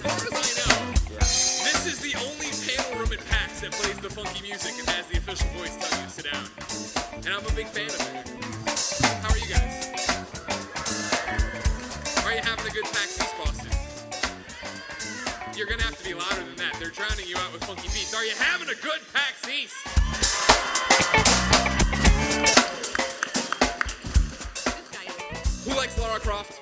far as I know, this is the only panel room at PAX that plays the funky music and has the official voice telling you to sit down. And I'm a big fan of it. How are you guys? Are you having a good PAX East, Boston? You're gonna have to be louder than that. They're drowning you out with funky beats. Are you having a good PAX East? Who likes Lara Croft?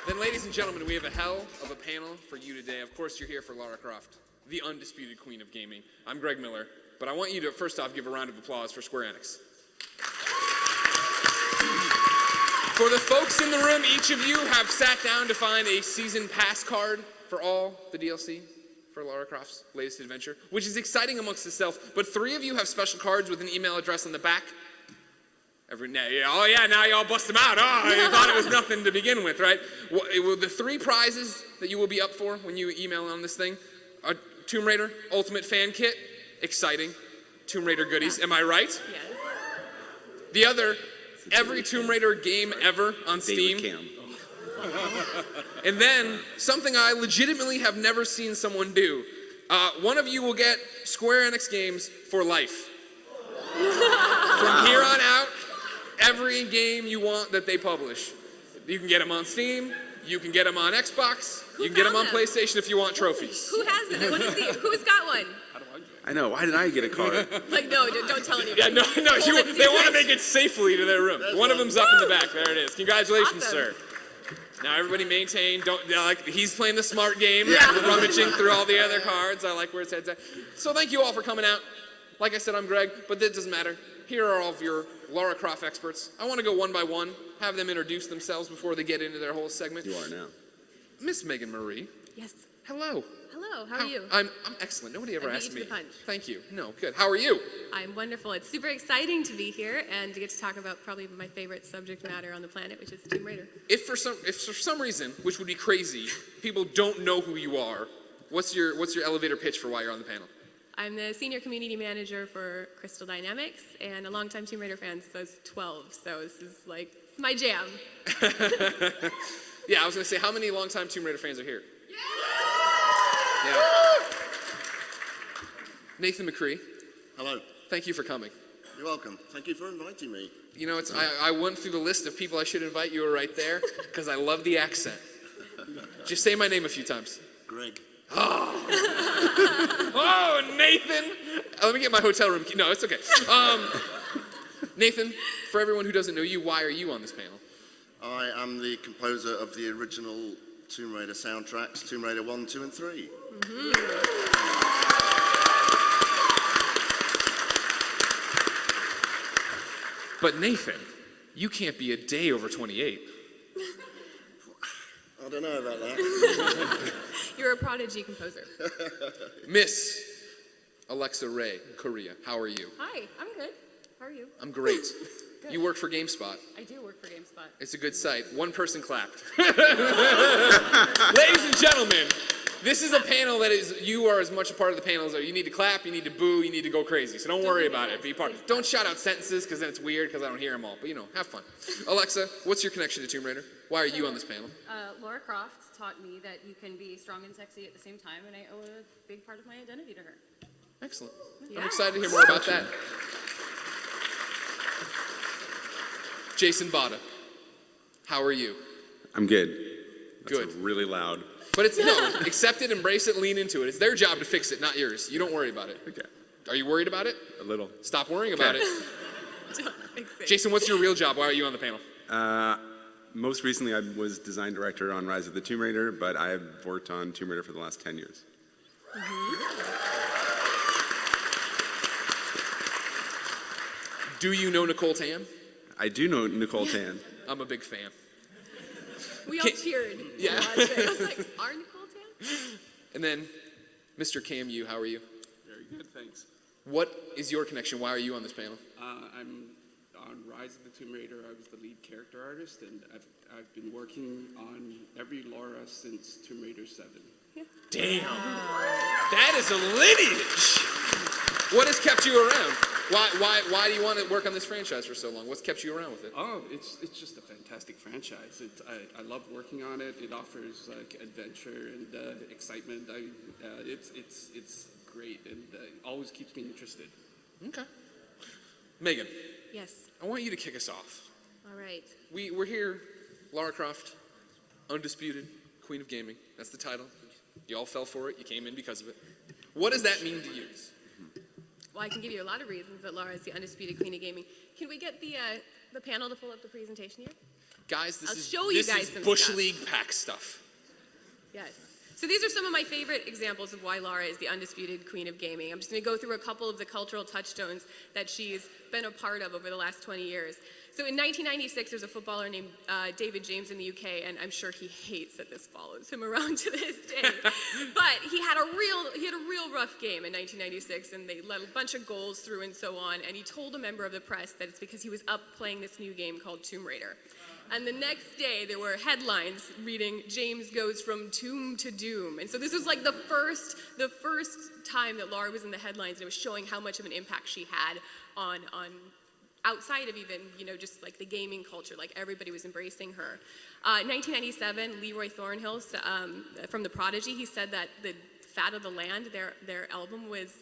Then, ladies and gentlemen, we have a hell of a panel for you today. Of course, you're here for Lara Croft, the undisputed queen of gaming. I'm Greg Miller, but I want you to first off give a round of applause for Square Enix. For the folks in the room, each of you have sat down to find a season pass card for all the DLC for Lara Croft's latest adventure, which is exciting amongst itself, but 3 of you have special cards with an email address on the back. Now you all bust them out. Oh, you thought it was nothing to begin with, right? Well, the 3 prizes that you will be up for when you email on this thing are Tomb Raider Ultimate Fan Kit, exciting. Tomb Raider goodies, am I right? Yes. The other, every Tomb Raider game ever on Steam. And then, something I legitimately have never seen someone do. One of you will get Square Enix games for life. From here on out, every game you want that they publish. You can get them on Steam, you can get them on Xbox, you can get them on PlayStation if you want trophies. Who has them? Who's got one? I know, why did I get a card? Like, no, don't tell anybody. Yeah, no, they want to make it safely to their room. One of them's up in the back, there it is. Congratulations, sir. Now everybody maintain, he's playing the smart game, rummaging through all the other cards. I like where his head's at. So thank you all for coming out. Like I said, I'm Greg, but that doesn't matter. Here are all of your Lara Croft experts. I want to go one by one, have them introduce themselves before they get into their whole segment. You are now. Miss Meagan Marie. Yes. Hello. Hello, how are you? I'm excellent. Nobody ever asked me. I beat you to the punch. Thank you. No, good. How are you? I'm wonderful. It's super exciting to be here and to get to talk about probably my favorite subject matter on the planet, which is Tomb Raider. If for some reason, which would be crazy, people don't know who you are, what's your elevator pitch for why you're on the panel? I'm the senior community manager for Crystal Dynamics and a longtime Tomb Raider fan since 12, so this is like, it's my jam. Yeah, I was going to say, how many longtime Tomb Raider fans are here? Yeah. Nathan McCree. Hello. Thank you for coming. You're welcome. Thank you for inviting me. You know, I went through the list of people I should invite. You were right there because I love the accent. Just say my name a few times. Greg. Oh, Nathan. Let me get my hotel room key. No, it's okay. Nathan, for everyone who doesn't know you, why are you on this panel? I am the composer of the original Tomb Raider soundtracks, Tomb Raider 1, 2, and 3. Mm-hmm. But Nathan, you can't be a day over 28. I don't know about that. You're a prodigy composer. Miss Alexa Ray, Corriea, how are you? Hi, I'm good. How are you? I'm great. You work for Gamespot. I do work for Gamespot. It's a good site. One person clapped. Ladies and gentlemen, this is a panel that you are as much a part of the panel as you need to clap, you need to boo, you need to go crazy. So don't worry about it. Be part. Don't shout out sentences because then it's weird because I don't hear them all. But have fun. Alexa, what's your connection to Tomb Raider? Why are you on this panel? Lara Croft taught me that you can be strong and sexy at the same time, and I owe a big part of my identity to her. Excellent. Yeah. I'm excited to hear more about that. Jason Botta, how are you? I'm good. Good. That's really loud. But accept it, embrace it, lean into it. It's their job to fix it, not yours. You don't worry about it. Okay. Are you worried about it? A little. Stop worrying about it. Don't fix it. Jason, what's your real job? Why are you on the panel? Most recently, I was design director on Rise of the Tomb Raider, but I've worked on Tomb Raider for the last 10 years. Mm-hmm. Do you know Nicole Tan? I do know Nicole Tan. I'm a big fan. We all cheered. Yeah. I was like, are Nicole Tan? And then, Mr. Cam Yu, how are you? Very good, thanks. What is your connection? Why are you on this panel? I'm on Rise of the Tomb Raider. I was the lead character artist, and I've been working on every Lara since Tomb Raider 7. Yeah. Damn. That is a lineage. What has kept you around? Why do you want to work on this franchise for so long? What's kept you around with it? Oh, it's just a fantastic franchise. I love working on it. It offers like adventure and excitement. It's great and always keeps me interested. Okay. Meagan, Yes. I want you to kick us off. All right. We're here, Lara Croft, Undisputed, Queen of Gaming. That's the title. You all fell for it. You came in because of it. What does that mean to you? Well, I can give you a lot of reasons that Lara is the undisputed queen of gaming. Can we get the panel to pull up the presentation here? Guys, I'll show you guys is some Bush stuff. League PAX stuff. Yes. So these are some of my favorite examples of why Lara is the undisputed queen of gaming. I'm just going to go through a couple of the cultural touchstones that she's been a part of over the last 20 years. So in 1996, there's a footballer named David James in the UK, and I'm sure he hates that this follows him around to this day. But he had a real rough game in 1996, and they let a bunch of goals through and so on. And he told a member of the press that it's because he was up playing this new game called Tomb Raider. And the next day, there were headlines reading, "James goes from tomb to doom." And so this was like the first time that Lara was in the headlines, and it was showing how much of an impact she had on outside of even, just like the gaming culture, like everybody was embracing her. 1997, Leroy Thornhill from The Prodigy, he said that the Fat of the Land, their album was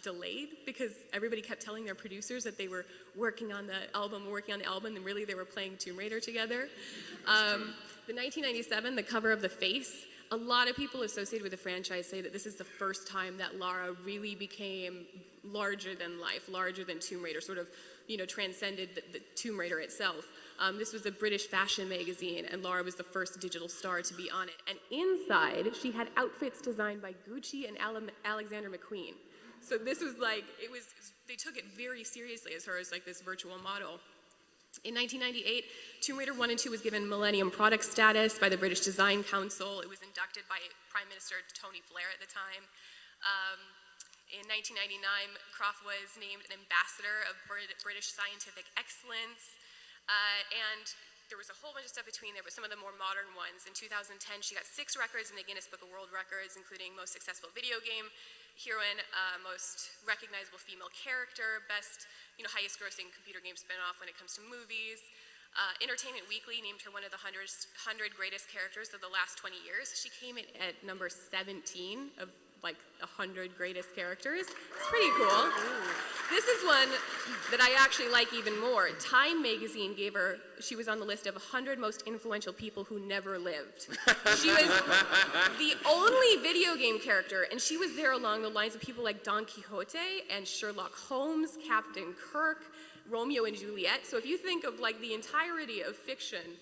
delayed because everybody kept telling their producers that they were working on the album, and really they were playing Tomb Raider together. The 1997, the cover of The Face, a lot of people associated with the franchise say that this is the first time that Lara really became larger than life, larger than Tomb Raider, sort of, transcended the Tomb Raider itself. This was a British fashion magazine, and Lara was the first digital star to be on it. And inside, she had outfits designed by Gucci and Alexander McQueen. So this was like, they took it very seriously as her as like this virtual model. In 1998, Tomb Raider 1 and 2 was given Millennium Product status by the British Design Council. It was inducted by Prime Minister Tony Blair at the time. In 1999, Croft was named an ambassador of British scientific excellence. And there was a whole bunch of stuff between there, but some of the more modern ones. In 2010, she got 6 records in the Guinness Book of World Records, including most successful video game heroine, most recognizable female character, best, highest grossing computer game spinoff when it comes to movies. Entertainment Weekly named her one of the 100 greatest characters of the last 20 years. She came in at number 17 of like 100 greatest characters. It's pretty cool. This is one that I actually like even more. Time magazine she was on the list of 100 most influential people who never lived. She was the only video game character, and she was there along the lines of people like Don Quixote and Sherlock Holmes, Captain Kirk, Romeo and Juliet. So if you think of like the entirety of fiction,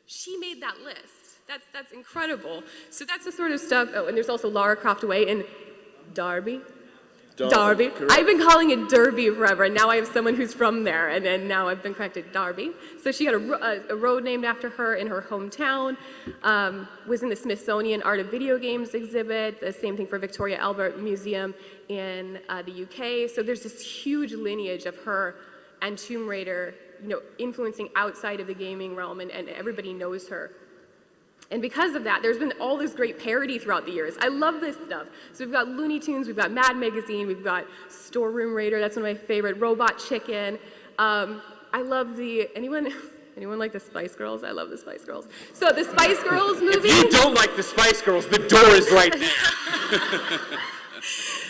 she made that list. That's incredible. So that's the sort of stuff. Oh, and there's also Lara Croft away in Derby. Derby. I've been calling it Derby forever, and now I have someone who's from there, and then now I've been corrected, Derby. So she had a road named after her in her hometown, was in the Smithsonian Art of Video Games exhibit, the same thing for Victoria Albert Museum in the UK. So there's this huge lineage of her and Tomb Raider, influencing outside of the gaming realm, and everybody knows her. And because of that, there's been all this great parody throughout the years. I love this stuff. So we've got Looney Tunes, we've got Mad Magazine, we've got Storeroom Raider, that's one of my favorite, Robot Chicken. I love anyone like the Spice Girls? I love the Spice Girls. So the Spice Girls movie. If you don't like the Spice Girls, the door is right there.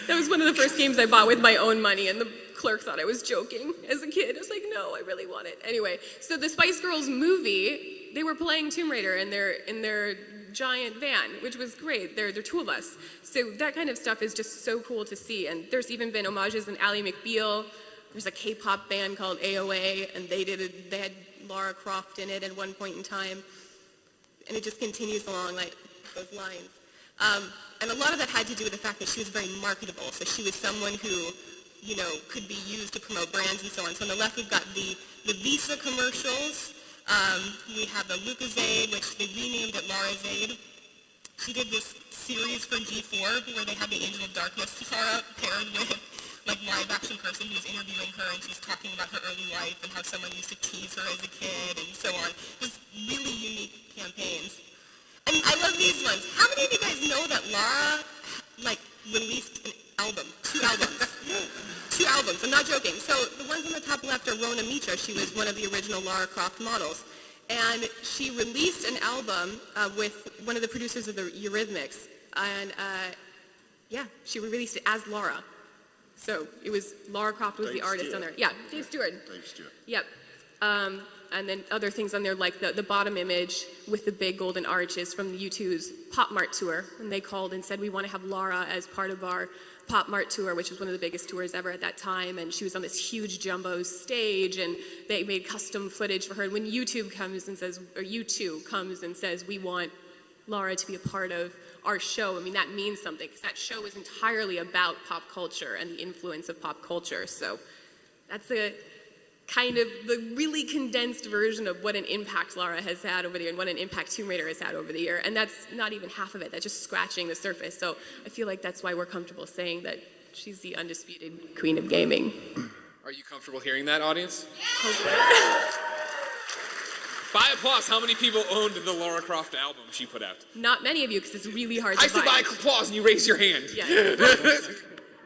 That was one of the first games I bought with my own money, and the clerk thought I was joking as a kid. I was like, no, I really want it. Anyway, so the Spice Girls movie, they were playing Tomb Raider in their giant van, which was great. They're tour bus. So that kind of stuff is just so cool to see. And there's even been homages in Ally McBeal. There's a K-pop band called AOA, and they had Lara Croft in it at one point in time. And it just continues along like those lines. And a lot of that had to do with the fact that she was very marketable. So she was someone who, could be used to promote brands and so on. So on the left, we've got the Visa commercials. We have the Lucozade, which they renamed it Larazade. She did this series for G4 where they had the Angel of Darkness paired with like live action person who's interviewing her, and she's talking about her early life and how someone used to tease her as a kid and so on. Just really unique campaigns. And I love these ones. How many of you guys know that Lara released an album, 2 albums? 2 albums. I'm not joking. So the ones on the top left are Rona Mitra. She was one of the original Lara Croft models. And she released an album with one of the producers of the Eurythmics. And she released it as Lara. So it was, Lara Croft was Dave the artist Stewart. on there. Yeah, Dave Stewart. Dave Stewart. Yep. And then other things on there like the bottom image with the big golden arches from the U2's Pop Mart tour. And they called and said, we want to have Lara as part of our Pop Mart tour, which was one of the biggest tours ever at that time. And she was on this huge jumbo stage and they made custom footage for her. And when U2 comes and says, we want Lara to be a part of our show, I mean, that means something because that show is entirely about pop culture and the influence of pop culture. So that's the kind of the really condensed version of what an impact Lara has had over the year and what an impact Tomb Raider has had over the year. And that's not even half of it. That's just scratching the surface. So I feel like that's why we're comfortable saying that she's the undisputed queen of gaming. Are you comfortable hearing that, audience? By applause, how many people owned the Lara Croft album she put out? Not many of you, because it's really hard to I said find. by applause and you raise your hand. Yeah.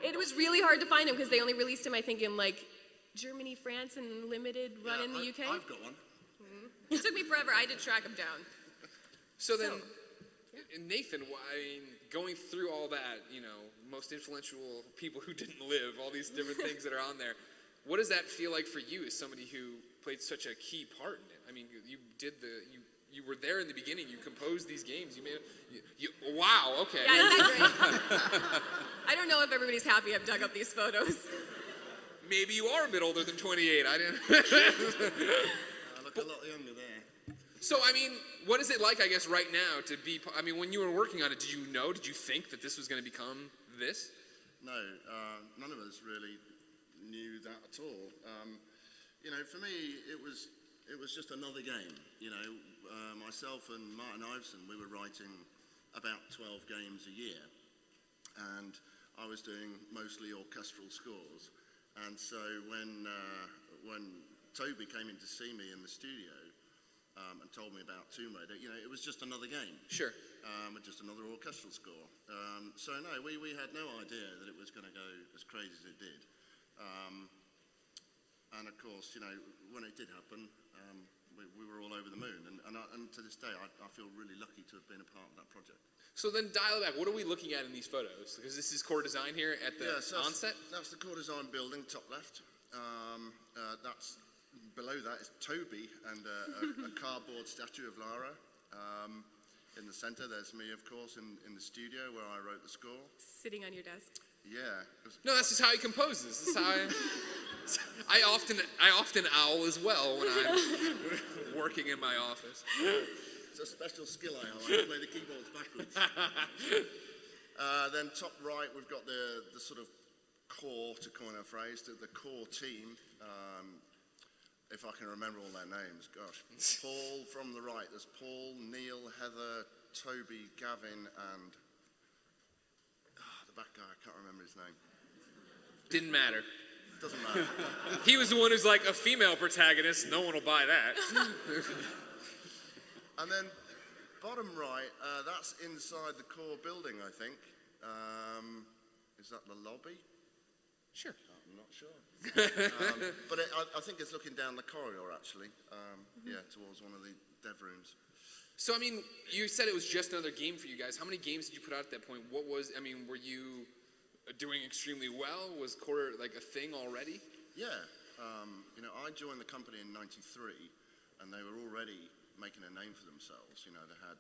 It was really hard to find him because they only released him, I think, in like Germany, France, and limited run in the UK. I've got one. It took me forever. I had to track him down. So then, Nathan, going through all that, most influential people who didn't live, all these different things that are on there, what does that feel like for you as somebody who played such a key part in it? I mean, you were there in the beginning. You composed these games. You made wow. Okay. Yeah, isn't that great? I don't know if everybody's happy I've dug up these photos. Maybe you are a bit older than 28. I didn't. I look a lot younger there. So, I mean, what is it like, I guess, right now to be, when you were working on it, did you think that this was going to become this? No, none of us really knew that at all. For me, it was just another game. Myself and Martin Iveson, we were writing about 12 games a year, and I was doing mostly orchestral scores. And so when Toby came in to see me in the studio and told me about Tomb Raider, it was just another game. Sure. Just another orchestral score. So no, we had no idea that it was going to go as crazy as it did. And of course, when it did happen, we were all over the moon. And to this day, I feel really lucky to have been a part of that project. So then dial it back. What are we looking at in these photos? Because this is core design here at the onset? That's the core design building, top left. That's below that is Toby and a cardboard statue of Lara. In the center, there's me, of course, in the studio where I wrote the score. Sitting on your desk. Yeah. No, that's just how he composes. This is how I often owl as well when I'm working in my office. It's a special skill I have. I can play the keyboards backwards. Then top right, we've got the sort of core, to coin a phrase, the core team. If I can remember all their names, gosh. Paul from the right. There's Paul, Neil, Heather, Toby, Gavin, and the back guy. I can't remember his name. Didn't matter. Doesn't matter. He was the one who's like a female protagonist. No one will buy that. And then bottom right, that's inside the core building, I think. Is that the lobby? Sure. I'm not sure. But I think it's looking down the corridor, actually. Yeah, towards one of the dev rooms. So, you said it was just another game for you guys. How many games did you put out at that point? Were you doing extremely well? Was core like a thing already? Yeah. I joined the company in '93, and they were already making a name for themselves. They had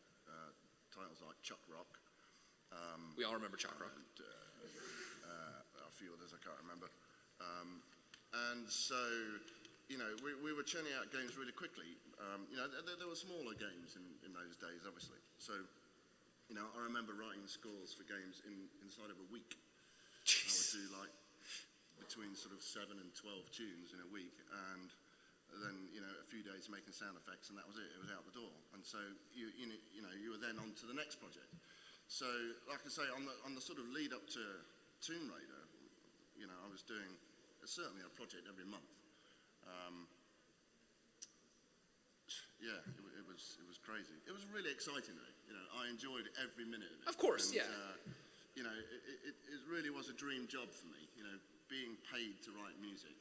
titles like Chuck Rock. We all remember Chuck Rock. And, a few others I can't remember. And so, we were churning out games really quickly. There were smaller games in those days, obviously. So, I remember writing scores for games inside of a week. Jeez. I would do like between sort of 7 and 12 tunes in a week, and then a few days making sound effects, and that was it. It was out the door. And so you were then on to the next project. So, like I say, on the sort of lead up to Tomb Raider, I was doing certainly a project every month. It was crazy. It was really exciting though. I enjoyed every minute of it. Of course, and, yeah. It really was a dream job for me. being paid to write music.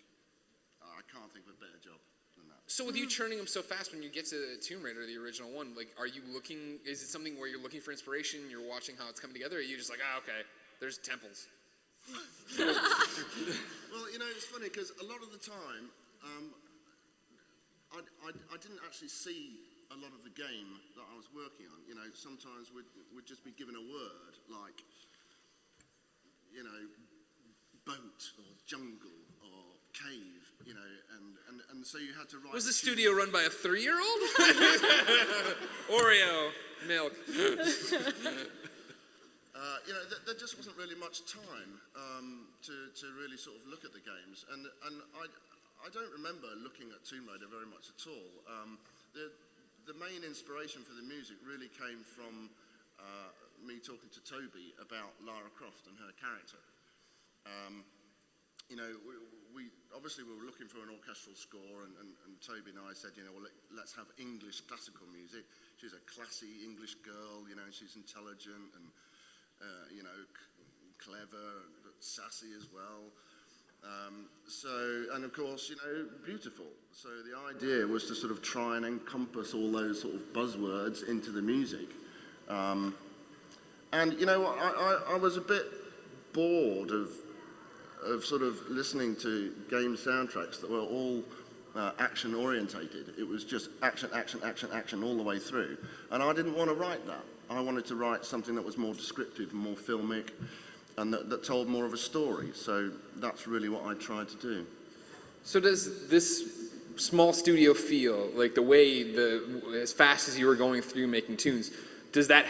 I can't think of a better job than that. So with you churning them so fast, when you get to Tomb Raider, the original one, like, are you looking? Is it something where you're looking for inspiration? You're watching how it's coming together. Or are you just like, okay, there's temples? Well, it's funny because a lot of the time, I didn't actually see a lot of the game that I was working on. Sometimes we'd just be given a word like, boat or jungle or cave, and so you had to write. Was the studio run by a 3-year-old? Oreo milk. There just wasn't really much time to really sort of look at the games, and I don't remember looking at Tomb Raider very much at all. The main inspiration for the music really came from me talking to Toby about Lara Croft and her character. We obviously were looking for an orchestral score, and Toby and I said, well, let's have English classical music. She's a classy English girl, she's intelligent and clever, but sassy as well. And of course, beautiful. So the idea was to sort of try and encompass all those sort of buzzwords into the music. And I was a bit bored of sort of listening to game soundtracks that were all action orientated. It was just action, action, action, action all the way through. And I didn't want to write that. I wanted to write something that was more descriptive, more filmic, and that told more of a story. So that's really what I tried to do. So does this small studio feel like the way as fast as you were going through making tunes, does that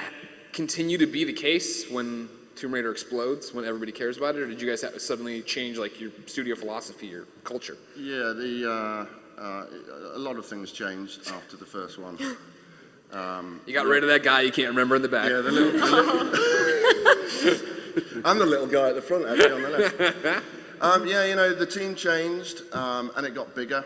continue to be the case when Tomb Raider explodes, when everybody cares about it, or did you guys have to suddenly change like your studio philosophy or culture? Yeah, a lot of things changed after the first one. You got rid of that guy you can't remember in the back. Yeah, I'm the little guy at the front, actually, on the left. The team changed, and it got bigger.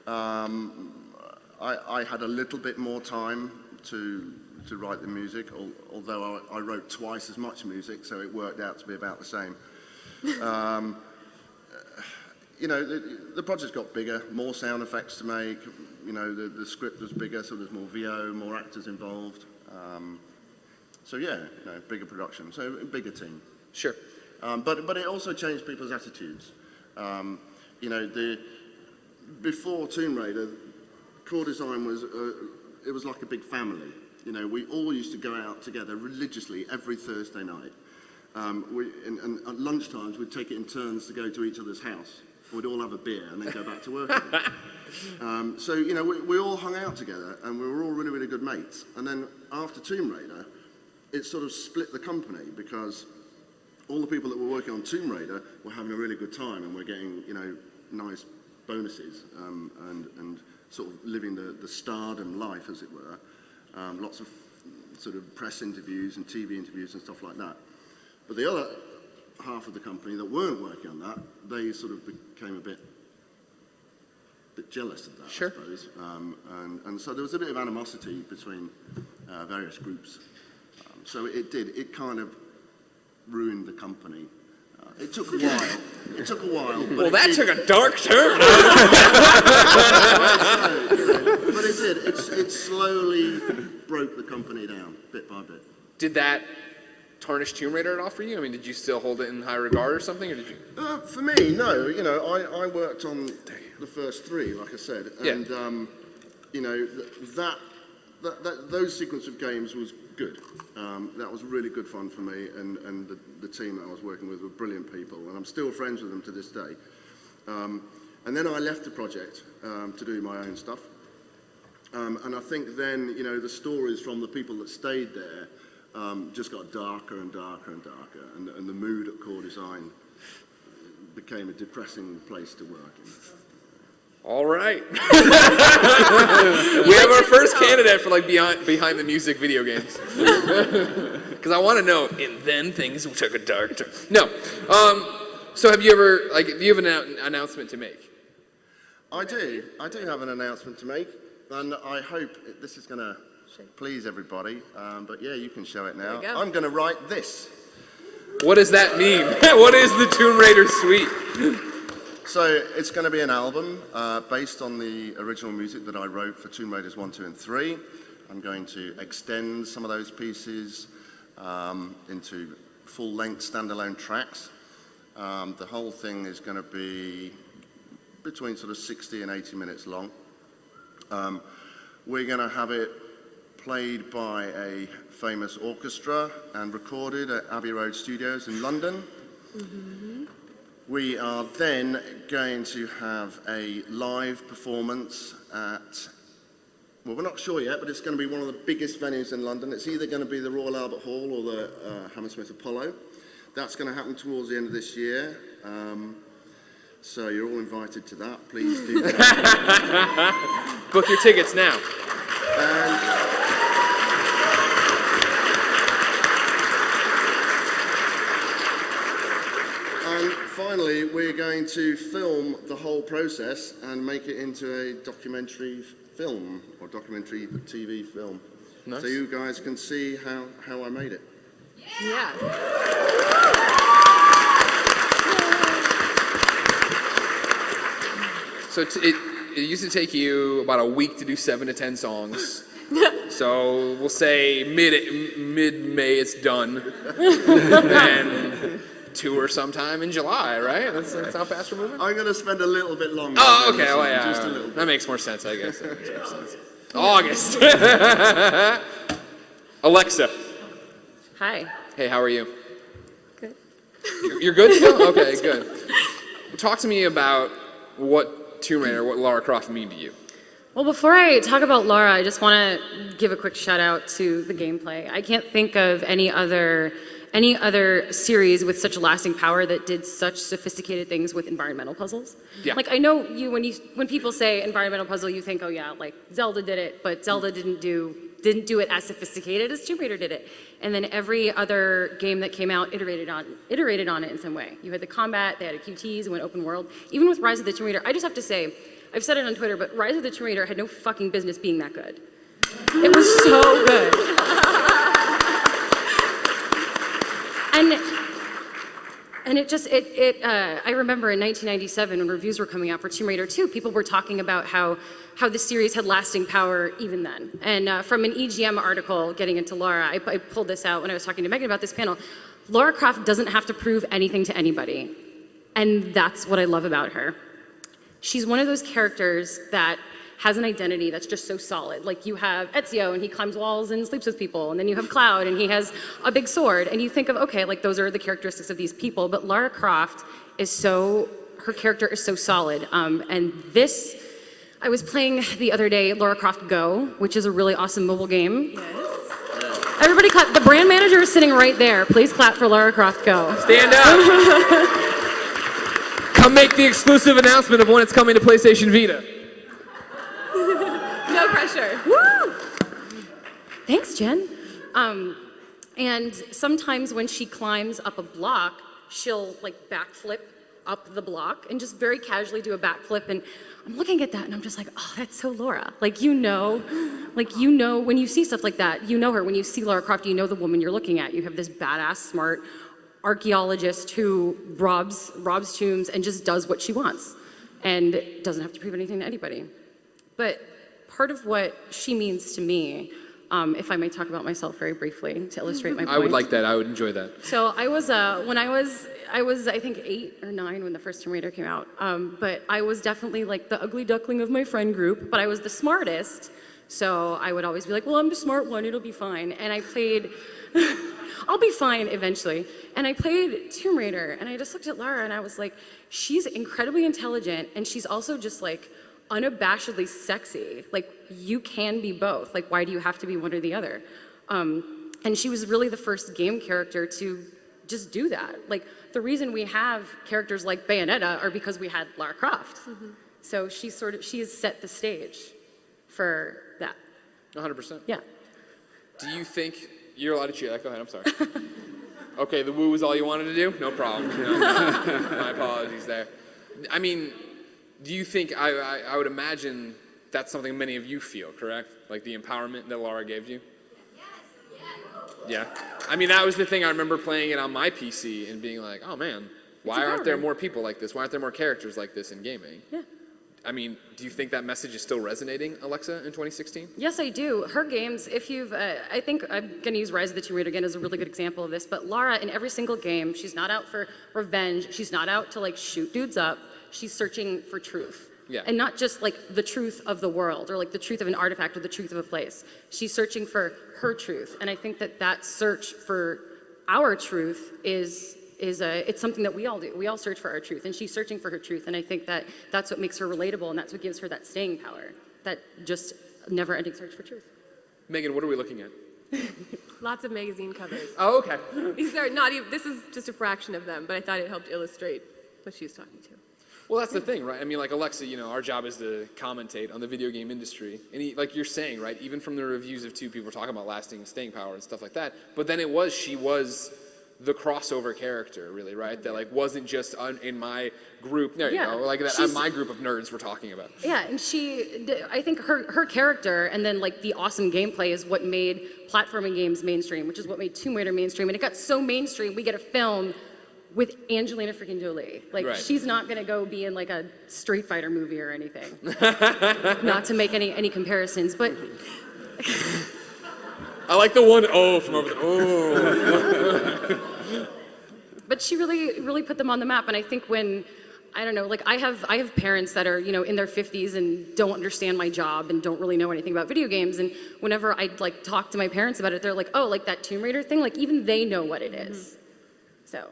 I had a little bit more time to write the music, although I wrote twice as much music, so it worked out to be about the same. The project got bigger, more sound effects to make. The script was bigger, so there's more VO, more actors involved. Bigger production, so a bigger team. Sure. But it also changed people's attitudes. Before Tomb Raider, core design was it was like a big family. We all used to go out together religiously every Thursday night. And at lunchtimes, we'd take it in turns to go to each other's house. We'd all have a beer and then go back to work again. We all hung out together, and we were all really, really good mates. And then after Tomb Raider, it sort of split the company, because all the people that were working on Tomb Raider were having a really good time, and we're getting, nice bonuses, and sort of living the stardom life, as it were. Lots of sort of press interviews and TV interviews and stuff like that. But the other half of the company that weren't working on that, they sort of became a bit jealous of that, sure. I suppose. And so there was a bit of animosity between various groups. It kind of ruined the company. It took a while. Well, that took a dark turn. But it did. It slowly broke the company down, bit by bit. Did that tarnish Tomb Raider at all for you? I mean, did you still hold it in high regard or something, or did you? For me, no. I worked on the first three, like I said, and those sequence of games was good. That was really good fun for me, and the team that I was working with were brilliant people, and I'm still friends with them to this day. And then I left the project to do my own stuff. And I think then, the stories from the people that stayed there just got darker and darker and darker, and the mood at Core Design became a depressing place to work in. All right. We have our first candidate for like behind the music video games. Because I want to know, and then things took a dark turn. No. So have you ever, do you have an announcement to make? I do have an announcement to make, and I hope this is going to please everybody. But yeah, you can show it now. There you go. I'm going to write this. What does that mean? What is the Tomb Raider suite? So it's going to be an album based on the original music that I wrote for Tomb Raiders 1, 2, and 3. I'm going to extend some of those pieces into full-length standalone tracks. The whole thing is going to be between sort of 60 and 80 minutes long. We're going to have it played by a famous orchestra and recorded at Abbey Road Studios in London. Mm-hmm. We are then going to have a live performance at, well, we're not sure yet, but it's going to be one of the biggest venues in London. It's either going to be the Royal Albert Hall or the Hammersmith Apollo. That's going to happen towards the end of this year. So you're all invited to that. Please do that. Book your tickets now. And finally, we're going to film the whole process and make it into a documentary film or documentary TV film. Nice. So you guys can see how I made it. Yeah. So it used to take you about a week to do 7 to 10 songs. So we'll say mid-May it's done. And tour sometime in July, right? That's how fast we're moving? I'm going to spend a little bit longer. Oh, okay. Well, yeah. Just a little bit. That makes more sense, I guess. That makes more sense. August. Alexa. Hi. Hey, how are you? Good. You're good still? Okay, good. Talk to me about what Tomb Raider, what Lara Croft mean to you. Well, before I talk about Lara, I just want to give a quick shout out to the gameplay. I can't think of any other series with such lasting power that did such sophisticated things with environmental puzzles. Yeah. Like, I know when people say environmental puzzle, you think, oh yeah, like Zelda did it, but Zelda didn't do it as sophisticated as Tomb Raider did it. And then every other game that came out iterated on it in some way. You had the combat, they had QTs, it went open world. Even with Rise of the Tomb Raider, I just have to say, I've said it on Twitter, but Rise of the Tomb Raider had no fucking business being that good. It was so good. And I remember in 1997 when reviews were coming out for Tomb Raider 2, people were talking about how the series had lasting power even then. And from an EGM article getting into Lara, I pulled this out when I was talking to Meagan about this panel. Lara Croft doesn't have to prove anything to anybody. And that's what I love about her. She's one of those characters that has an identity that's just so solid. Like you have Ezio and he climbs walls and sleeps with people, and then you have Cloud and he has a big sword, and you think of, okay, like those are the characteristics of these people, but Lara Croft her character is so solid. And this, I was playing the other day Lara Croft Go, which is a really awesome mobile game. Yes. Everybody clap. The brand manager is sitting right there. Please clap for Lara Croft Go. Stand up. Come make the exclusive announcement of when it's coming to PlayStation Vita. No pressure. Woo! Thanks, Jen. And sometimes when she climbs up a block, she'll like backflip up the block and just very casually do a backflip. And I'm looking at that and I'm just like, oh, that's so Laura. Like you know, when you see stuff like that, you know her. When you see Lara Croft, you know the woman you're looking at. You have this badass, smart archaeologist who robs tombs and just does what she wants and doesn't have to prove anything to anybody. But part of what she means to me, if I may talk about myself very briefly to illustrate my point. I would like that. I would enjoy that. So I was, I think 8 or 9 when the first Tomb Raider came out. But I was definitely like the ugly duckling of my friend group, but I was the smartest. So I would always be like, well, I'm the smart one, it'll be fine. And I played, I'll be fine eventually. And I played Tomb Raider, and I just looked at Lara and I was like, she's incredibly intelligent, and she's also just like unabashedly sexy. Like, you can be both. Like, why do you have to be one or the other? And she was really the first game character to just do that. Like, the reason we have characters like Bayonetta are because we had Lara Croft. Mm-hmm. So she has set the stage for that. 100%. Yeah. Do you think, you're allowed to cheer that, go ahead, I'm sorry. Okay, the woo is all you wanted to do? No problem. My apologies there. I mean, do you think, I would imagine that's something many of you feel, correct? Like the empowerment that Lara gave you? Yes. Yeah. I mean, that was the thing. I remember playing it on my PC and being like, oh man, why aren't there more people like this? Why aren't there more characters like this in gaming? Yeah. I mean, do you think that message is still resonating, Alexa, in 2016? Yes, I do. Her games, if you've, I think I'm going to use Rise of the Tomb Raider again as a really good example of this, but Lara, in every single game, she's not out for revenge. She's not out to, like, shoot dudes up. She's searching for truth. Yeah. And not just, like, the truth of the world or, like, the truth of an artifact or the truth of a place. She's searching for her truth. And I think that that search for our truth is it's something that we all do. We all search for our truth, and she's searching for her truth, and I think that that's what makes her relatable, and that's what gives her that staying power, that just never-ending search for truth. Megan, what are we looking at? Lots of magazine covers. Oh, okay. These are not even, this is just a fraction of them, but I thought it helped illustrate what she was talking to. Well, that's the thing, right? I mean, like Alexa, our job is to commentate on the video game industry. And like you're saying, right, even from the reviews of 2, people were talking about lasting staying power and stuff like that. But then she was the crossover character, really, right? That like wasn't just in my group. There you go. Like that, my group of nerds we're talking about. Yeah, and I think her character and then like the awesome gameplay is what made platforming games mainstream, which is what made Tomb Raider mainstream. And it got so mainstream, we get a film with Angelina freaking Jolie. Like, she's not gonna go be in like a Street Fighter movie or anything. Not to make any comparisons, but I like the one from over there. Oh. But she really put them on the map, and I think when, I don't know, like I have parents that are, in their 50s and don't understand my job and don't really know anything about video games, and whenever I like talk to my parents about it, they're like, oh, like that Tomb Raider thing, like even they know what it is. So.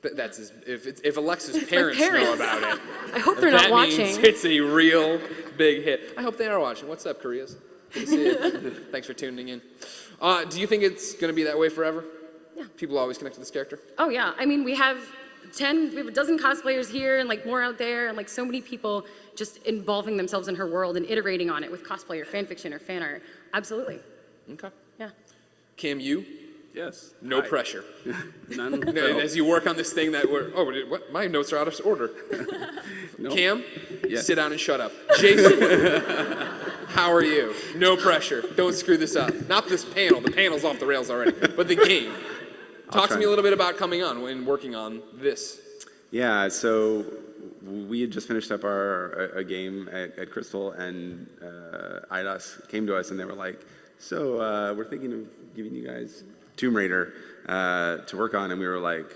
But that's if Alexa's parents know about it. I hope they're not watching. That means it's a real big hit. I hope they are watching. What's up, Corrias? Good to see you. Thanks for tuning in. Do you think it's going to be that way forever? Yeah. People always connect to this character? Oh yeah. I mean, we have a dozen cosplayers here and like more out there, and like so many people just involving themselves in her world and iterating on it with cosplay or fan fiction or fan art. Absolutely. Okay. Yeah. Cam, you? Yes. No pressure. None. As you work on this thing what? My notes are out of order. No. Cam, Yes. sit down and shut up. Jason, how are you? No pressure. Don't screw this up. Not this panel. The panel's off the rails already. But the game. Talk to me a little bit about coming on and working on this. Yeah, so we had just finished up a game at Crystal, and IDOS came to us and they were like, so we're thinking of giving you guys Tomb Raider to work on, and we were like,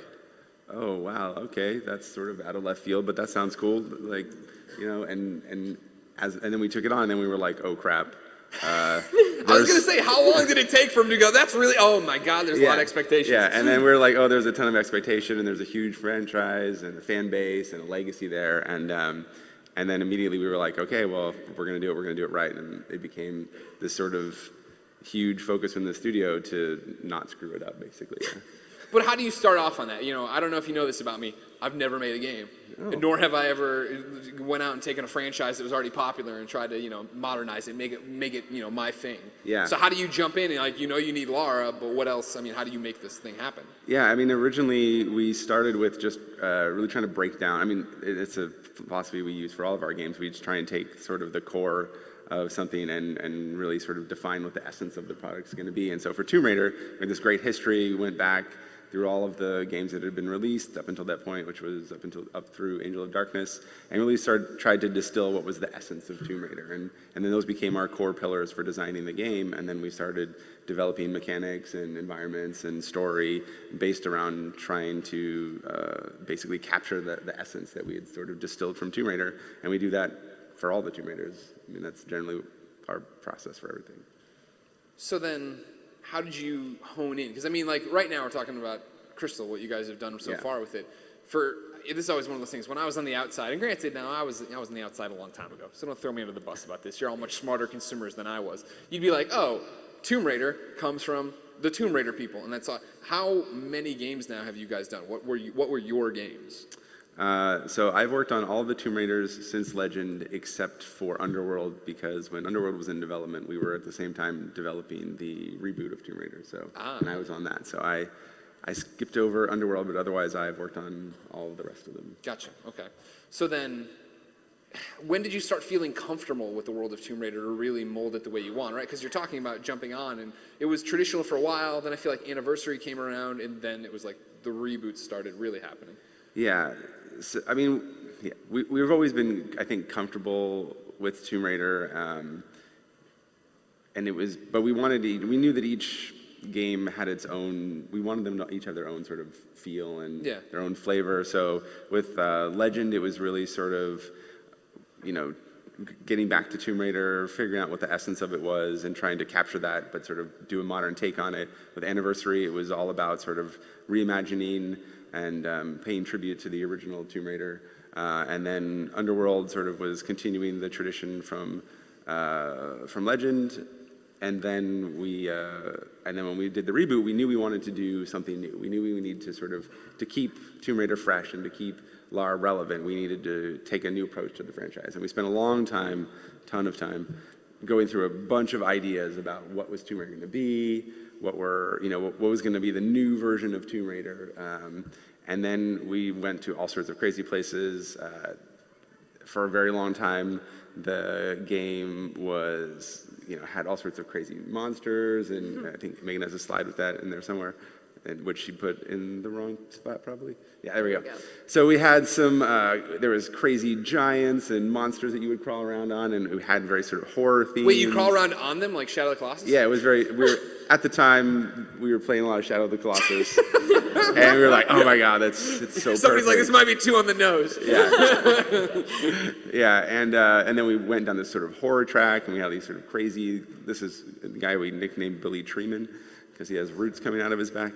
oh wow, okay, that's sort of out of left field, but that sounds cool, like, and then we took it on, and we were like, oh crap. I was gonna say, how long did it take for him to go? That's really, oh my God, there's a lot of expectations. Yeah, and then we're like, oh, there's a ton of expectation, and there's a huge franchise and a fan base and a legacy there, and then immediately we were like, okay, well, if we're gonna do it right, and it became this sort of huge focus from the studio to not screw it up, basically. Yeah. But how do you start off on that? I don't know if you know this about me. I've never made a game, nor have I ever went out and taken a franchise that was already popular and tried to, modernize it, make it, my thing. Yeah. So how do you jump in and you need Lara, but what else? I mean, how do you make this thing happen? Yeah, I mean, originally we started with just really trying to break down. I mean, it's a philosophy we use for all of our games. We just try and take sort of the core of something and really sort of define what the essence of the product is going to be. And so for Tomb Raider, we had this great history. We went back through all of the games that had been released up until that point, which was up through Angel of Darkness, and really tried to distill what was the essence of Tomb Raider. And then those became our core pillars for designing the game, and then we started developing mechanics and environments and story based around trying to basically capture the essence that we had sort of distilled from Tomb Raider, and we do that for all the Tomb Raiders. I mean, that's generally our process for everything. So then, how did you hone in? Because I mean, like right now we're talking about Crystal, what you guys have done so far with it. This is always one of those things. When I was on the outside, and granted, now I was on the outside a long time ago, so don't throw me under the bus about this. You're all much smarter consumers than I was. You'd be like, oh, Tomb Raider comes from the Tomb Raider people, and that's all. How many games now have you guys done? What were your games? So I've worked on all the Tomb Raiders since Legend except for Underworld, because when Underworld was in development, we were at the same time developing the reboot of Tomb Raider, and I was on that. So I skipped over Underworld, but otherwise I've worked on all of the rest of them. Gotcha, okay. So then, when did you start feeling comfortable with the world of Tomb Raider to really mold it the way you want, right? Because you're talking about jumping on, and it was traditional for a while, then I feel like Anniversary came around, and then it was like the reboots started really happening. Yeah, so, I mean, yeah, we've always been, I think, comfortable with Tomb Raider, and it was, but we knew that each game had its own, we wanted them to each have their own sort of feel and their own flavor. So with Legend, it was really sort of, getting back to Tomb Raider, figuring out what the essence of it was and trying to capture that, but sort of do a modern take on it. With Anniversary, it was all about sort of reimagining and paying tribute to the original Tomb Raider. And then Underworld sort of was continuing the tradition from Legend. And then when we did the reboot, we knew we wanted to do something new. We knew we needed to sort of, to keep Tomb Raider fresh and to keep Lara relevant, we needed to take a new approach to the franchise. And we spent a long time, ton of time, going through a bunch of ideas about what was Tomb Raider going to be, what was going to be the new version of Tomb Raider. And then we went to all sorts of crazy places. For a very long time, the game was, had all sorts of crazy monsters, and I think Meagan has a slide with that in there somewhere, which she put in the wrong spot probably. Yeah, there we go. So we had some, there was crazy giants and monsters that you would crawl around on, and we had very sort of horror themes. Wait, you crawl around on them like Shadow of the Colossus? Yeah, it was at the time, we were playing a lot of Shadow of the Colossus, and we were like, oh my god, it's so Somebody's perfect. like, this might be too on the nose. Yeah, yeah, and then we went down this sort of horror track, and we had these sort of crazy, this is the guy we nicknamed Billy Treeman, because he has roots coming out of his back.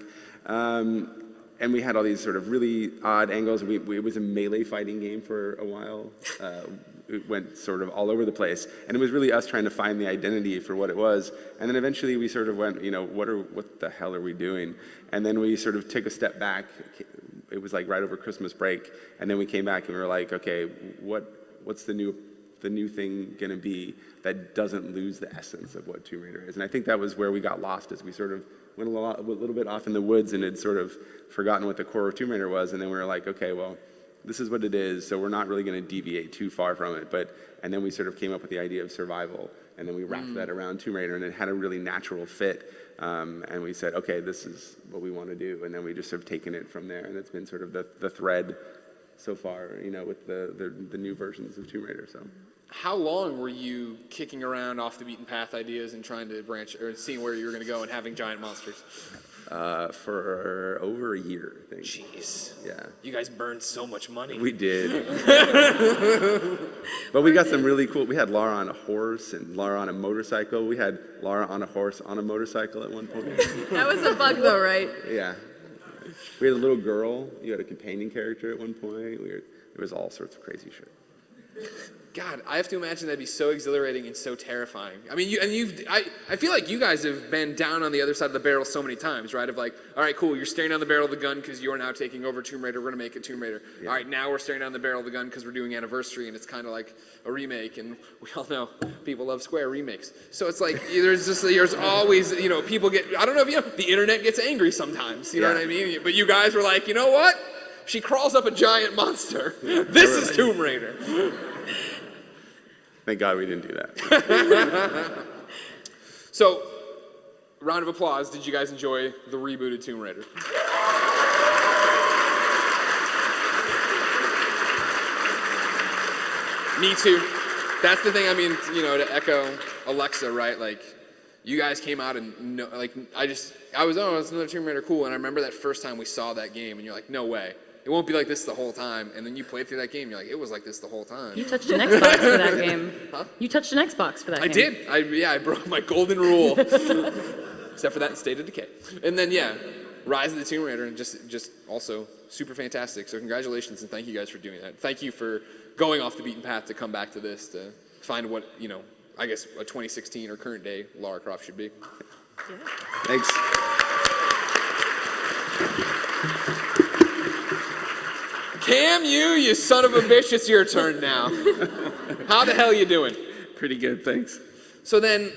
And we had all these sort of really odd angles. It was a melee fighting game for a while. It went sort of all over the place. And it was really us trying to find the identity for what it was. And then eventually we sort of went, what the hell are we doing? And then we sort of took a step back. It was like right over Christmas break. And then we came back and we were like, okay, what's the new thing going to be that doesn't lose the essence of what Tomb Raider is? And I think that was where we got lost, as we sort of went a little bit off in the woods and had sort of forgotten what the core of Tomb Raider was. And then we were like, okay, well, this is what it is, so we're not really going to deviate too far from it. And then we sort of came up with the idea of survival, and then we wrapped that around Tomb Raider, and it had a really natural fit. And we said, okay, this is what we want to do. And then we just have taken it from there, and it's been sort of the thread so far, with the new versions of Tomb Raider. So. How long were you kicking around off the beaten path ideas and trying to branch, or seeing where you were going to go and having giant monsters? For over a year, I think. Jeez. Yeah. You guys burned so much money. We did. But we got some really cool, we had Lara on a horse and Lara on a motorcycle. We had Lara on a horse on a motorcycle at one point. That was a bug though, right? Yeah. We had a little girl. You had a companion character at one point. It was all sorts of crazy shit. God, I have to imagine that'd be so exhilarating and so terrifying. I mean, I feel like you guys have been down on the other side of the barrel so many times, right? Of like, all right, cool, you're staring down the barrel of the gun because you're now taking over Tomb Raider. We're gonna make it Tomb Raider. Yeah. All right, now we're staring down the barrel of the gun because we're doing Anniversary, and it's kind of like a remake, and we all know people love Square remakes. So it's like there's always, people get, I don't know if the internet gets angry sometimes. You know what I mean? But you guys were like, you know what? She crawls up a giant monster. This is Tomb Raider. Thank God we didn't do that. So, round of applause. Did you guys enjoy the rebooted Tomb Raider? Me too. That's the thing. I mean, to echo Alexa, right? Like, you guys came out and it's another Tomb Raider, cool. And I remember that first time we saw that game, and you're like, no way. It won't be like this the whole time. And then you played through that game, you're like, it was like this the whole time. You touched an Xbox for that game. Huh? You touched an Xbox for that game. I did. I broke my golden rule. Except for that and State of Decay. And then, Rise of the Tomb Raider, and just also super fantastic. So congratulations, and thank you guys for doing that. Thank you for going off the beaten path to come back to this, to find what, I guess a 2016 or current day Lara Croft should be. Yeah. Thanks. Cam, you son of a bitch, it's your turn now. How the hell you doing? Pretty good, thanks. So then,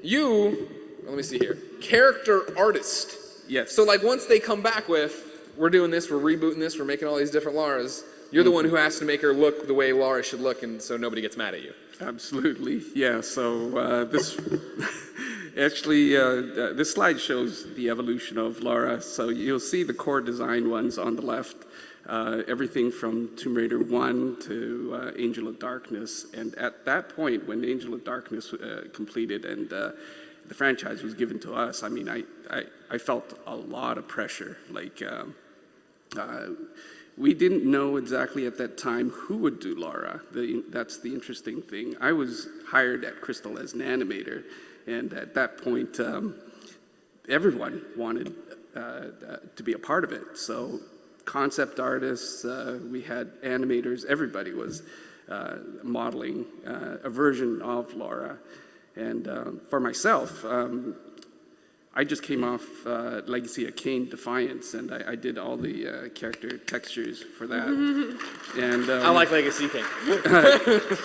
let me see here, character artist. Yes. So once they come back with, we're doing this, we're rebooting this, we're making all these different Laras, You're the one who has to make her look the way Lara should look, and so nobody gets mad at you. Absolutely, yeah. So this actually, this slide shows the evolution of Lara. So you'll see the core design ones on the left, everything from Tomb Raider 1 to Angel of Darkness. And at that point, when Angel of Darkness completed and the franchise was given to us, I mean, I felt a lot of pressure. Like, we didn't know exactly at that time who would do Lara. That's the interesting thing. I was hired at Crystal as an animator, and at that point, everyone wanted to be a part of it. So concept artists, we had animators, everybody was modeling a version of Lara. And for myself, I just came off Legacy of Kain Defiance, and I did all the character textures for that. And I like Legacy King.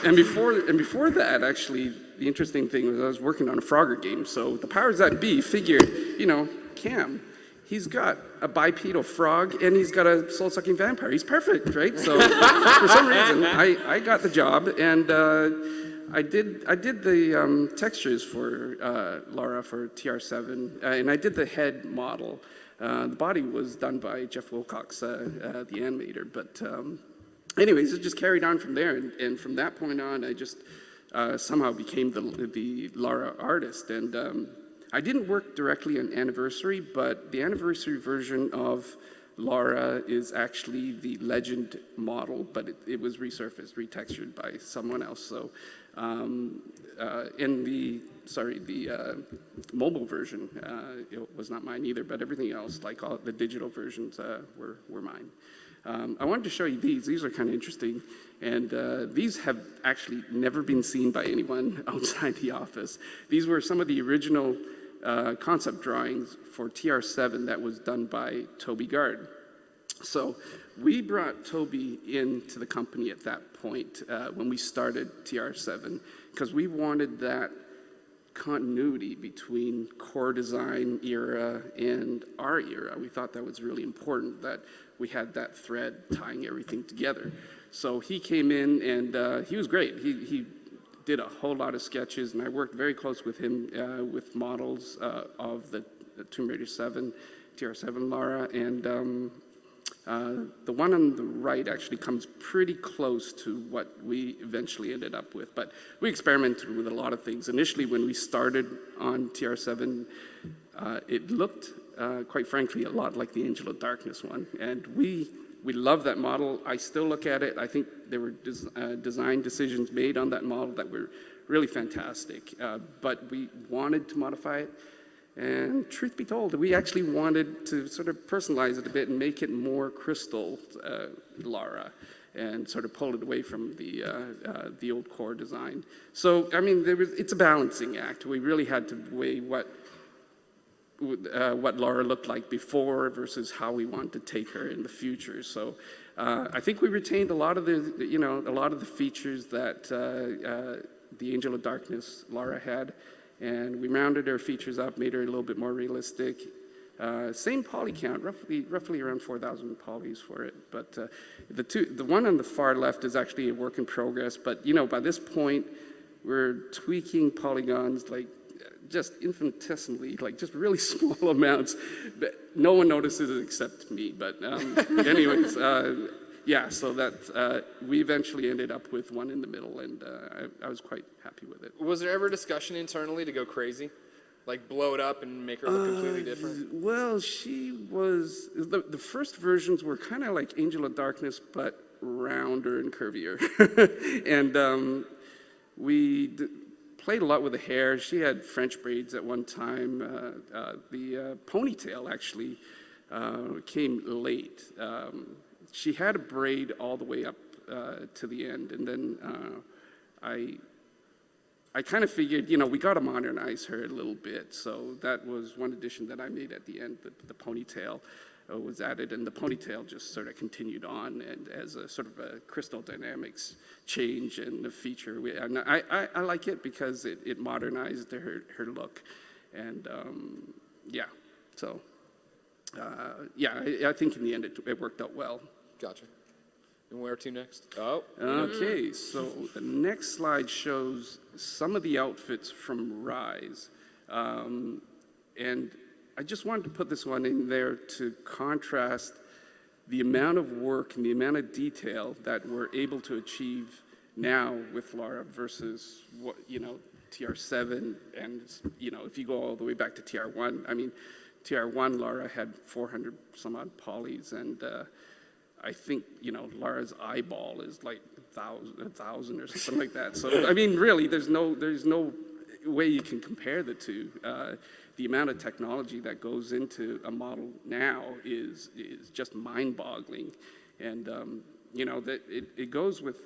and before that, actually, the interesting thing was I was working on a Frogger game. So the powers that be figured, Cam, he's got a bipedal frog and he's got a soul-sucking vampire. He's perfect, right? So for some reason, I got the job, and I did the textures for Lara for TR7, and I did the head model. The body was done by Jeff Wilcox, the animator. But anyways, it just carried on from there, and from that point on, I just somehow became the Lara artist. And I didn't work directly on Anniversary, but the Anniversary version of Lara is actually the Legend model, but it was resurfaced, retextured by someone else. So in the mobile version, it was not mine either, but everything else, like all the digital versions, were mine. I wanted to show you these. These are kind of interesting, and these have actually never been seen by anyone outside the office. These were some of the original concept drawings for TR7 that was done by Toby Gard. So we brought Toby into the company at that point when we started TR7, because we wanted that continuity between core design era and our era. We thought that was really important, that we had that thread tying everything together. So he came in, and he was great. He did a whole lot of sketches, and I worked very close with him with models of the Tomb Raider 7, TR7 Lara, and the one on the right actually comes pretty close to what we eventually ended up with. But we experimented with a lot of things. Initially, when we started on TR7, it looked, quite frankly, a lot like the Angel of Darkness one, and we love that model. I still look at it. I think there were design decisions made on that model that were really fantastic, but we wanted to modify it. And truth be told, we actually wanted to sort of personalize it a bit and make it more Crystal Lara, and sort of pull it away from the old core design. So, I mean, it's a balancing act. We really had to weigh what Lara looked like before versus how we want to take her in the future. So I think we retained a lot of the features that the Angel of Darkness Lara had, and we rounded her features up, made her a little bit more realistic. Same poly count, roughly around 4,000 polys for it. But the one on the far left is actually a work in progress. But by this point, we're tweaking polygons like just infinitesimally, like just really small amounts. But no one notices it except me. But anyways, yeah. So that we eventually ended up with one in the middle, and I was quite happy with it. Was there ever discussion internally to go crazy? Like blow it up and make her look completely different? Well, she was, the first versions were kind of like Angel of Darkness, but rounder and curvier. And we played a lot with the hair. She had French braids at one time. The ponytail actually came late. She had a braid all the way up to the end, and then I kind of figured, we got to modernize her a little bit. So that was one addition that I made at the end. The ponytail was added, and the ponytail just sort of continued on, and as a sort of a Crystal Dynamics change and a feature. And I like it because it modernized her look, and yeah. So yeah, I think in the end it worked out well. Gotcha. And where to next? Oh. Okay, so the next slide shows some of the outfits from Rise. And I just wanted to put this one in there to contrast the amount of work and the amount of detail that we're able to achieve now with Lara versus what, TR7, and, if you go all the way back to TR1, I mean, TR1, Lara had 400 some odd polys, and I think, Lara's eyeball is like 1,000 or something like that. So, I mean, really, there's no way you can compare the two. The amount of technology that goes into a model now is just mind-boggling. And, that it goes with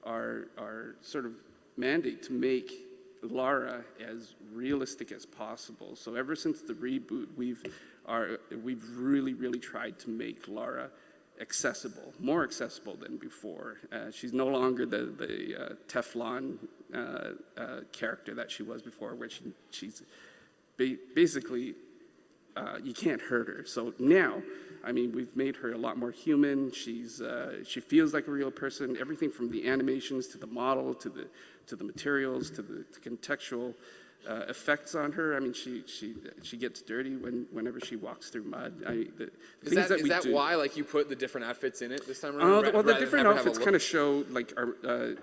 our sort of mandate to make Lara as realistic as possible. So ever since the reboot, we've really tried to make Lara accessible, more accessible than before. She's no longer the Teflon character that she was before, where she's basically you can't hurt her. So now, I mean, we've made her a lot more human. She feels like a real person. Everything from the animations to the model to the materials to the contextual effects on her. I mean, she gets dirty whenever she walks through mud. Is that why, like, you put the different outfits in it this time around? Well, the different outfits kind of show like our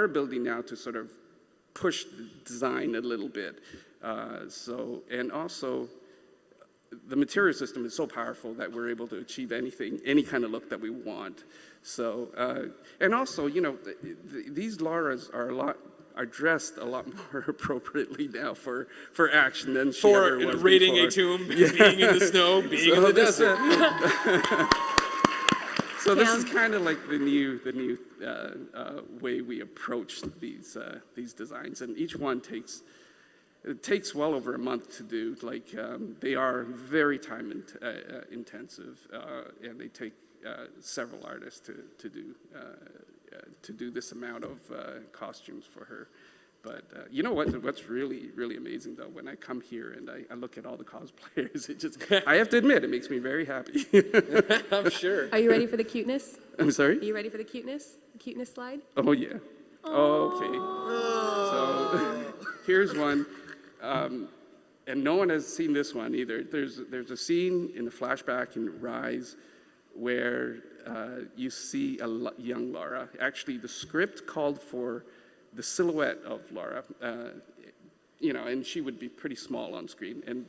ability now to sort of push the design a little bit. And also, the material system is so powerful that we're able to achieve any kind of look that we want. So, and also, these Laras are dressed a lot more appropriately now for action than she ever was raiding before. a tomb, being in the snow, being in the desert. So this is kind of like the new way we approach these designs, and each one takes well over a month to do. Like they are very time intensive, and they take several artists to do this amount of costumes for her. But you know what's really amazing though, when I come here and I look at all the cosplayers, I have to admit, it makes me very happy. I'm sure. Are you ready for the cuteness? I'm sorry? Are you ready for the cuteness? The cuteness slide? Oh yeah. Okay. So here's one. And no one has seen this one either. There's a scene in the flashback in Rise where you see a young Lara. Actually, the script called for the silhouette of Lara, and she would be pretty small on screen. And,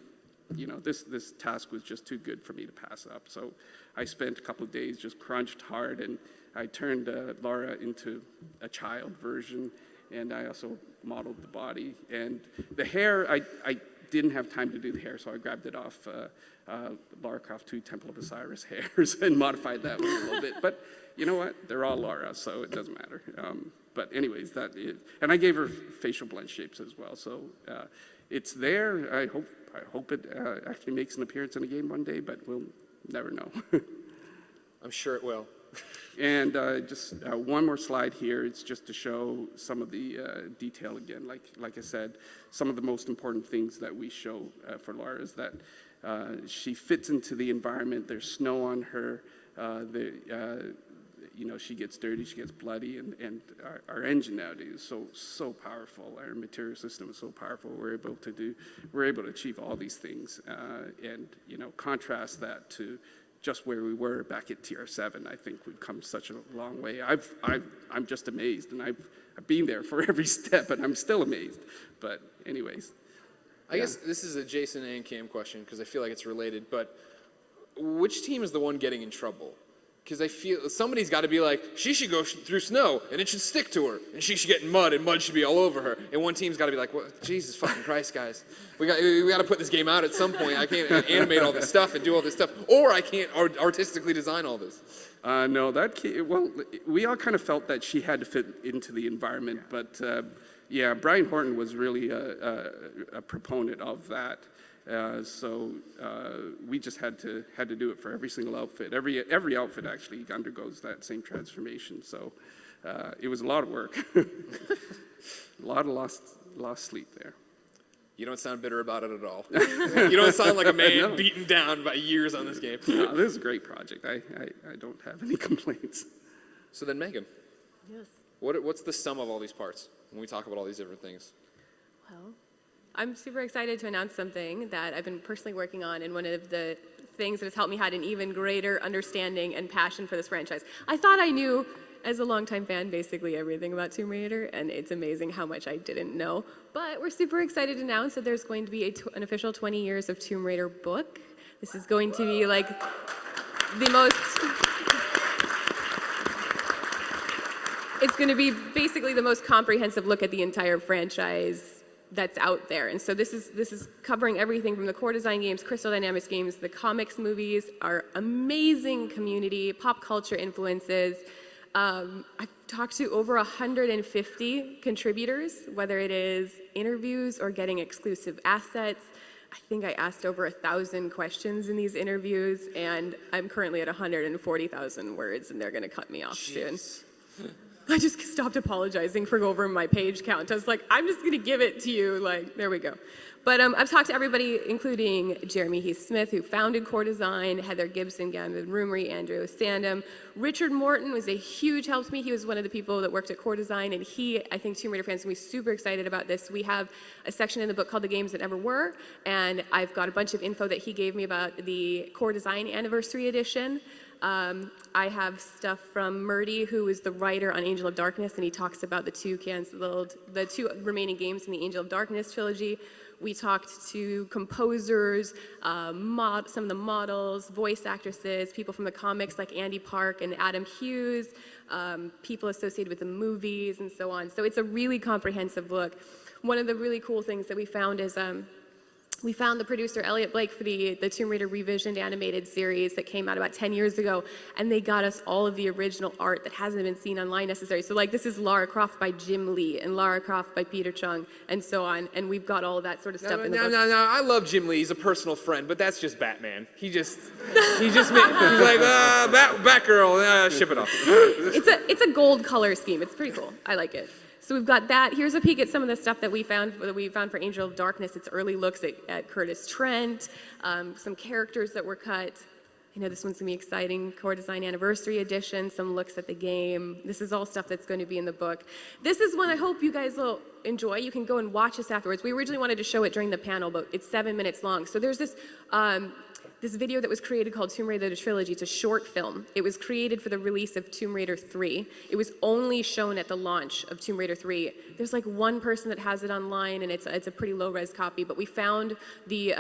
this task was just too good for me to pass up. So I spent a couple of days just crunched hard, and I turned Lara into a child version, and I also modeled the body. And the hair, I didn't have time to do the hair, so I grabbed it off Lara Croft 2 Temple of Osiris hairs and modified that one a little bit. But you know what? They're all Lara, so it doesn't matter. But anyways, that is, and I gave her facial blend shapes as well. So it's there. I hope it actually makes an appearance in a game one day, but we'll never know. I'm sure it will. And just one more slide here. It's just to show some of the detail again. Like I said, some of the most important things that we show for Lara is that she fits into the environment. There's snow on her. She gets dirty, she gets bloody, and our engine nowadays is so powerful. Our material system is so powerful. We're able to achieve all these things, and contrast that to just where we were back at TR7. I think we've come such a long way. I'm just amazed, and I've been there for every step, and I'm still amazed. But anyways, I guess this is a Jason and Cam question because I feel like it's related. But which team is the one getting in trouble? Because I feel somebody's got to be like, she should go through snow, and it should stick to her, and she should get in mud, and mud should be all over her. And one team's got to be like, well, Jesus fucking Christ, guys, we got to put this game out at some point. I can't animate all this stuff and do all this stuff, or I can't artistically design all this. No, well, we all kind of felt that she had to fit into the environment, but yeah, Brian Horton was really a proponent of that. So we just had to do it for every single outfit. Every outfit actually undergoes that same transformation. So it was a lot of work, a lot of lost sleep there. You don't sound bitter about it at all. You don't sound like a man beaten down by years on this game. No, this is a great project. I don't have any complaints. So then, Meagan, Yes. what's the sum of all these parts when we talk about all these different things? Well, I'm super excited to announce something that I've been personally working on, and one of the things that has helped me had an even greater understanding and passion for this franchise. I thought I knew, as a longtime fan, basically everything about Tomb Raider, and it's amazing how much I didn't know. But we're super excited to announce that there's going to be an official 20 years of Tomb Raider book. This is going to be like the most... It's going to be basically the most comprehensive look at the entire franchise that's out there. And so this is covering everything from the core design games, Crystal Dynamics games, the comics movies, our amazing community, pop culture influences. I've talked to over 150 contributors, whether it is interviews or getting exclusive assets. I think I asked over 1,000 questions in these interviews, and I'm currently at 140,000 words, and they're going to cut me off soon. I just stopped apologizing for over my page count. I was like, I'm just going to give it to you. Like, there we go. But I've talked to everybody, including Jeremy Heath-Smith, who founded Core Design, Heather Gibson, Gavin Rumry, Andrew Sandham. Richard Morton was a huge help to me. He was one of the people that worked at Core Design, and I think Tomb Raider fans will be super excited about this. We have a section in the book called The Games That Never Were, and I've got a bunch of info that he gave me about the Core Design Anniversary Edition. I have stuff from Murdy, who is the writer on Angel of Darkness, and he talks about the two remaining games in the Angel of Darkness trilogy. We talked to composers, some of the models, voice actresses, people from the comics like Andy Park and Adam Hughes, people associated with the movies, and so on. So it's a really comprehensive look. One of the really cool things that we found is we found the producer, Elliot Blake, for the Tomb Raider Revisioned animated series that came out about 10 years ago, and they got us all of the original art that hasn't been seen online necessarily. So like this is Lara Croft by Jim Lee, and Lara Croft by Peter Chung, and so on, and we've got all of that sort of stuff in the book. No, I love Jim Lee. He's a personal friend, but that's just Batman. He's like, Batgirl, ship it off. It's a gold color scheme. It's pretty cool. I like it. So we've got that. Here's a peek at some of the stuff that we found for Angel of Darkness. It's early looks at Curtis Trent, some characters that were cut. I know this one's going to be exciting. Core Design Anniversary Edition, some looks at the game. This is all stuff that's going to be in the book. This is one I hope you guys will enjoy. You can go and watch this afterwards. We originally wanted to show it during the panel, but it's 7 minutes long. So there's this video that was created called Tomb Raider the Trilogy. It's a short film. It was created for the release of Tomb Raider 3. It was only shown at the launch of Tomb Raider 3. There's like one person that has it online, and it's a pretty low-res copy, but we found the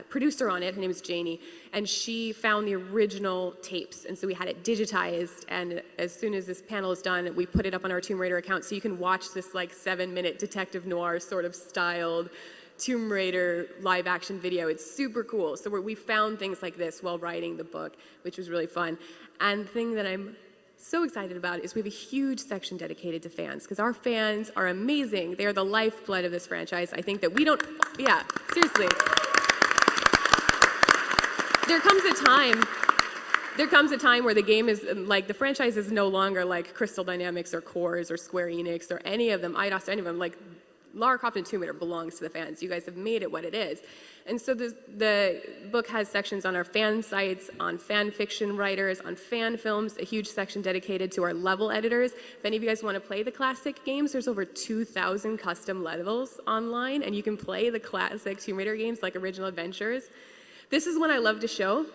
producer on it. Her name is Janie, and she found the original tapes, and so we had it digitized, and as soon as this panel is done, we put it up on our Tomb Raider account, so you can watch this like 7-minute detective noir sort of styled Tomb Raider live action video. It's super cool. So we found things like this while writing the book, which was really fun. And the thing that I'm so excited about is we have a huge section dedicated to fans, because our fans are amazing. They are the lifeblood of this franchise. I think that we don't, yeah, seriously. There comes a time where the game is, like, the franchise is no longer like Crystal Dynamics or Cores or Square Enix or any of them, IDOS or any of them. Like, Lara Croft and Tomb Raider belongs to the fans. You guys have made it what it is. And so the book has sections on our fan sites, on fan fiction writers, on fan films, a huge section dedicated to our level editors. If any of you guys want to play the classic games, there's over 2,000 custom levels online, and you can play the classic Tomb Raider games like Original Adventures. This is one I love to show.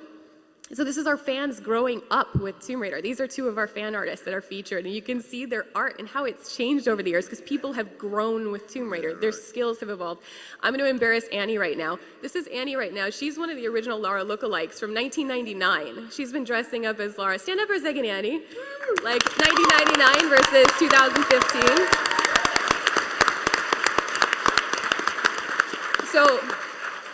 So this is our fans growing up with Tomb Raider. These are two of our fan artists that are featured, and you can see their art and how it's changed over the years, because people have grown with Tomb Raider. Their skills have evolved. I'm going to embarrass Annie right now. This is Annie right now. She's one of the original Lara lookalikes from 1999. She's been dressing up as Lara. Stand up for a second, Annie. Like 1999 versus 2015. So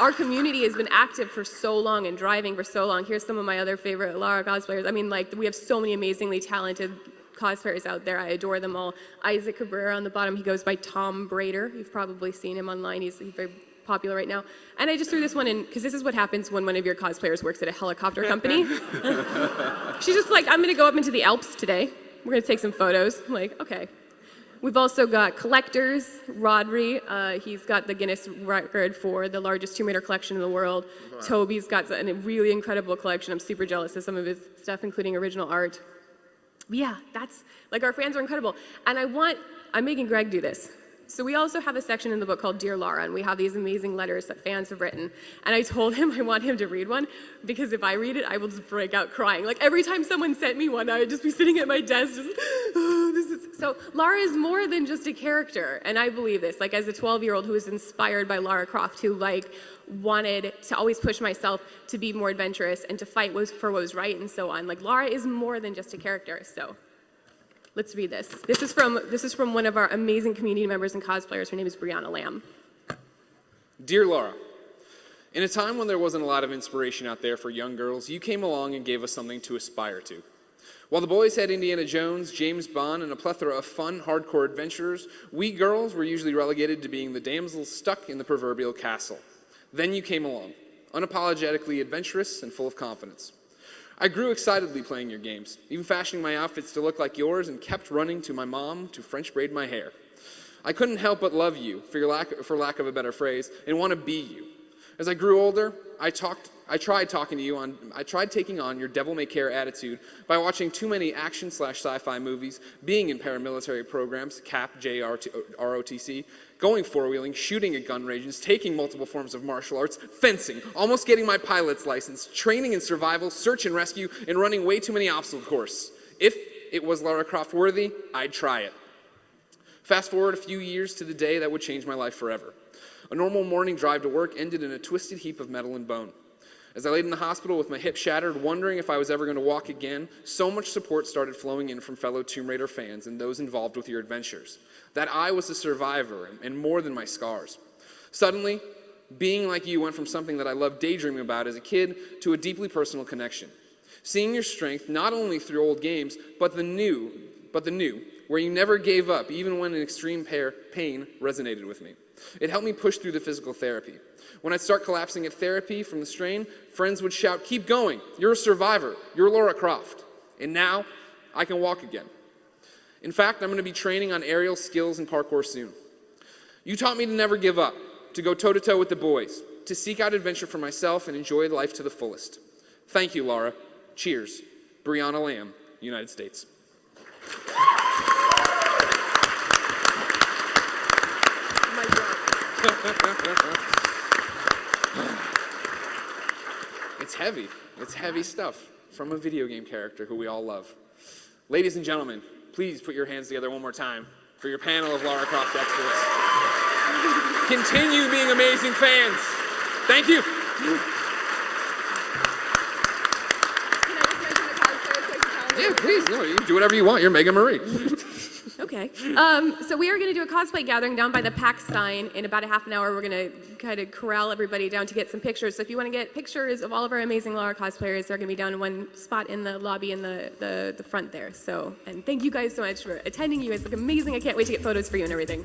our community has been active for so long and driving for so long. Here's some of my other favorite Lara cosplayers. I mean, like, we have so many amazingly talented cosplayers out there. I adore them all. Isaac Cabrera on the bottom, he goes by Tom Brader. You've probably seen him online. He's very popular right now. And I just threw this one in, because this is what happens when one of your cosplayers works at a helicopter company. She's just like, I'm going to go up into the Alps today. We're going to take some photos. I'm like, okay. We've also got collectors. Rodri, he's got the Guinness record for the largest Tomb Raider collection in the world. Wow. Toby's got a really incredible collection. I'm super jealous of some of his stuff, including original art. But yeah, that's, like, our fans are incredible. And I'm making Greg do this. So we also have a section in the book called Dear Lara, and we have these amazing letters that fans have written. And I told him I want him to read one, because if I read it, I will just break out crying. Like, every time someone sent me one, I would just be sitting at my desk, just, oh, this is... So Lara is more than just a character, and I believe this. Like, as a 12-year-old who was inspired by Lara Croft, who, like, wanted to always push myself to be more adventurous and to fight for what was right and so on. Like, Lara is more than just a character, so... Let's read this. This is from one of our amazing community members and cosplayers. Her name is Brianna Lamb. Dear Lara, in a time when there wasn't a lot of inspiration out there for young girls, you came along and gave us something to aspire to. While the boys had Indiana Jones, James Bond, and a plethora of fun, hardcore adventurers, we girls were usually relegated to being the damsels stuck in the proverbial castle. Then you came along, unapologetically adventurous and full of confidence. I grew excitedly playing your games, even fashioning my outfits to look like yours, and kept running to my mom to French braid my hair. I couldn't help but love you, for lack of a better phrase, and want to be you. As I grew older, I tried taking on your devil-may-care attitude by watching too many action/sci-fi movies, being in paramilitary programs, CAP, JR, ROTC, going four-wheeling, shooting at gun ranges, taking multiple forms of martial arts, fencing, almost getting my pilot's license, training in survival, search and rescue, and running way too many obstacle courses. If it was Lara Croft worthy, I'd try it. Fast forward a few years to the day that would change my life forever. A normal morning drive to work ended in a twisted heap of metal and bone. As I laid in the hospital with my hip shattered, wondering if I was ever going to walk again, so much support started flowing in from fellow Tomb Raider fans and those involved with your adventures. That I was a survivor and more than my scars. Suddenly, being like you went from something that I loved daydreaming about as a kid to a deeply personal connection. Seeing your strength not only through old games, but the new, where you never gave up, even when an extreme pain resonated with me. It helped me push through the physical therapy. When I'd start collapsing at therapy from the strain, friends would shout, "Keep going, you're a survivor, you're Lara Croft." And now, I can walk again. In fact, I'm going to be training on aerial skills and parkour soon. You taught me to never give up, to go toe-to-toe with the boys, to seek out adventure for myself and enjoy life to the fullest. Thank you, Lara. Cheers. Brianna Lamb, United States. It's heavy. It's heavy stuff from a video game character who we all love. Ladies and gentlemen, please put your hands together one more time for your panel of Lara Croft experts. Continue being amazing fans. Thank you. Yeah, please. No, you can do whatever you want. You're Meagan Marie. Okay. So we are going to do a cosplay gathering down by the PAX sign in about a half an hour. We're going to kind of corral everybody down to get some pictures. So if you want to get pictures of all of our amazing Lara cosplayers, they're going to be down in one spot in the lobby in the front there. So, and thank you guys so much for attending. You guys look amazing. I can't wait to get photos for you and everything.